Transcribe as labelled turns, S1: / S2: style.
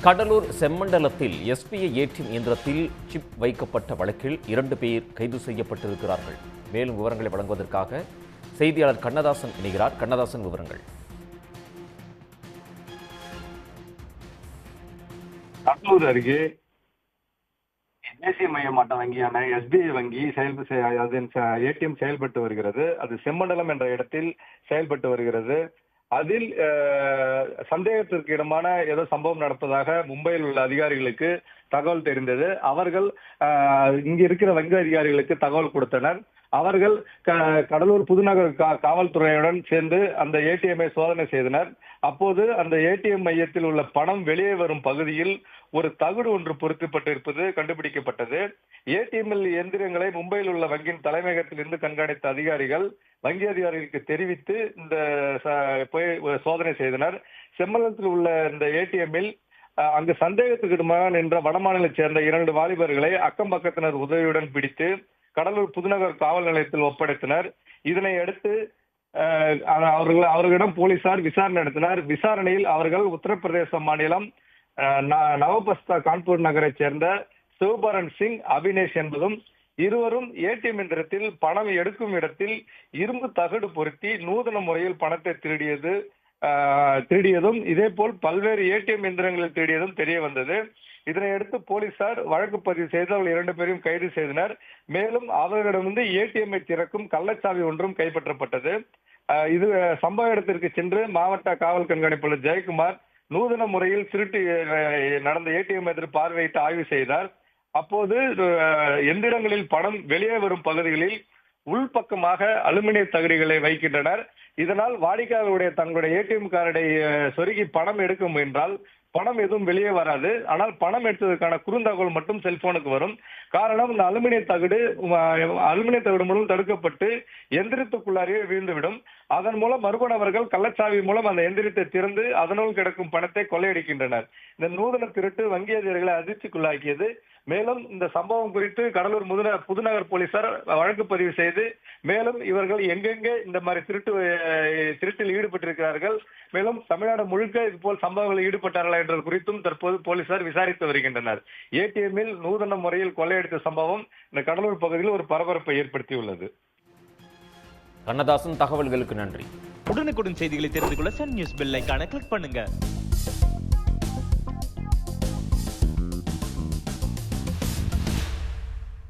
S1: Cuddalore செம்மண்டலத்தில் SBI ATM இயந்திரத்தில் chip வைக்கப்பட்ட வழக்கில் 2 பேர் கைது செய்யப்பட்டிருக்கிறார்கள். மேலும் விவரங்களை வழங்குவதற்காக செய்தியாளர் கண்ணதாசன் இணைகிறார். கண்ணதாசன், விவரங்கள்.
S2: கடலூர் அருகே தேசிய மையமாட்ட வங்கியான எஸ்பிஐ வங்கி ஏடிஎம் செயல்பட்டு வருகிறது. அது செம்மண்டலம் என்ற இடத்தில் செயல்பட்டு வருகிறது. அதில் சந்தேகத்திற்கு இடமான ஏதோ சம்பவம் நடப்பதாக மும்பையில் உள்ள அதிகாரிகளுக்கு தகவல் தெரிந்தது. அவர்கள் இங்க இருக்கிற வங்கி அதிகாரிகளுக்கு தகவல் கொடுத்தனர். அவர்கள் கடலூர் புதுநகர் காவல்துறையுடன் சேர்ந்து அந்த ஏடிஎம்ஐ சோதனை செய்தனர். அப்போது அந்த ஏடிஎம் மையத்தில் உள்ள பணம் வெளியே வரும் பகுதியில் ஒரு தகடு ஒன்று பொருத்தப்பட்டிருப்பது கண்டுபிடிக்கப்பட்டது. ஏடிஎம்எல் எந்திரங்களை மும்பையில் உள்ள வங்கியின் தலைமையகத்திலிருந்து கண்காணித்த அதிகாரிகள் வங்கி அதிகாரிகளுக்கு தெரிவித்து இந்த சோதனை செய்தனர். செம்மண்டலத்தில் உள்ள இந்த ஏடிஎம்மில் அங்கு சந்தேகத்துக்கு இடமாக நின்ற வடமாநிலத்தைச் சேர்ந்த 2 வாலிபர்களை அக்கம் பக்கத்தினர் உதவியுடன் பிடித்து கடலூர் புதுநகர் காவல் நிலையத்தில் ஒப்படைத்தனர். இதனை அடுத்து அவர்களிடம் போலீசார் விசாரணை நடத்தினர். விசாரணையில் அவர்கள் உத்தரப்பிரதேச மாநிலம் நவபஸ்தா கான்பூர் நகரைச் சேர்ந்த சிவபரன் சிங், அபினேஷ் என்பதும் இருவரும் ஏடிஎம் எந்திரத்தில் பணம் எடுக்கும் இடத்தில் இரும்பு தகடு பொருத்தி நூதன முறையில் பணத்தை திருடியதும் இதேபோல் பல்வேறு ஏடிஎம் எந்திரங்களில் திருடியதும் தெரிய வந்தது. இதனையடுத்து போலீசார் வழக்கு பதிவு செய்து அவர்கள் 2 பேரையும் கைது செய்தனர். மேலும் அவர்களிடமிருந்து ஏடிஎம்ஐ திறக்கும் கள்ளச்சாவி ஒன்றும் கைப்பற்றப்பட்டது. இது சம்பவ இடத்திற்கு சென்று மாவட்ட காவல் கண்காணிப்பாளர் ஜெயக்குமார் நூதன முறையில் திருட்டு நடந்த ஏடிஎம் எதிர் பார்வையிட்டு ஆய்வு செய்தார். அப்போது எந்திரங்களில் பணம் வெளியே வரும் பகுதிகளில் உள்பக்கமாக அலுமினிய தகடுகளை வைக்கின்றனர். இதனால் வாடிக்கையாளருடைய தங்களுடைய ஏடிஎம் கார்டை சொருகி பணம் எடுக்க முயன்றால் பணம் எதுவும் வெளியே வராது. ஆனால் பணம் எடுத்ததற்கான குறுந்தகவல் மட்டும் செல்போனுக்கு வரும். காரணம், இந்த அலுமினிய தகடு மூலம் தடுக்கப்பட்டு எந்திரத்துக்குள்ளாரியே வீழ்ந்துவிடும். அதன் மூலம் மர்ம நபர்கள் கள்ளச்சாவி மூலம் அந்த எந்திரத்தை திறந்து அதனுள் கிடக்கும் பணத்தை கொள்ளையடிக்கின்றனர். இந்த நூதன திருட்டு வங்கி அதிகாரிகளை அதிர்ச்சிக்குள்ளாக்கியது. மேலும் இந்த சம்பவம் குறித்து கடலூர் புதுநகர் போலீசார் வழக்கு பதிவு செய்து மேலும் இவர்கள் எங்கெங்கே இந்த மாதிரி திருட்டில் ஈடுபட்டிருக்கிறார்கள், மேலும் தமிழ்நாடு முழுக்க இது போல் சம்பவங்களில் ஈடுபட்டார்களா என்ற குறித்தும் தற்போது போலீசார் விசாரித்து வருகின்றனர். ஏடிஎம்மில் நூதன முறையில் கொள்ளையடித்த சம்பவம் இந்த கடலூர் பகுதியில் ஒரு பரபரப்பை ஏற்படுத்தியுள்ளது.
S1: கண்ணதாசன், தகவல்களுக்கு நன்றி.
S3: உடனுக்குடன் செய்திகளை தெரிந்து கொள்ள சன் நியூஸ் பெல் ஐகானை கிளிக் பண்ணுங்க.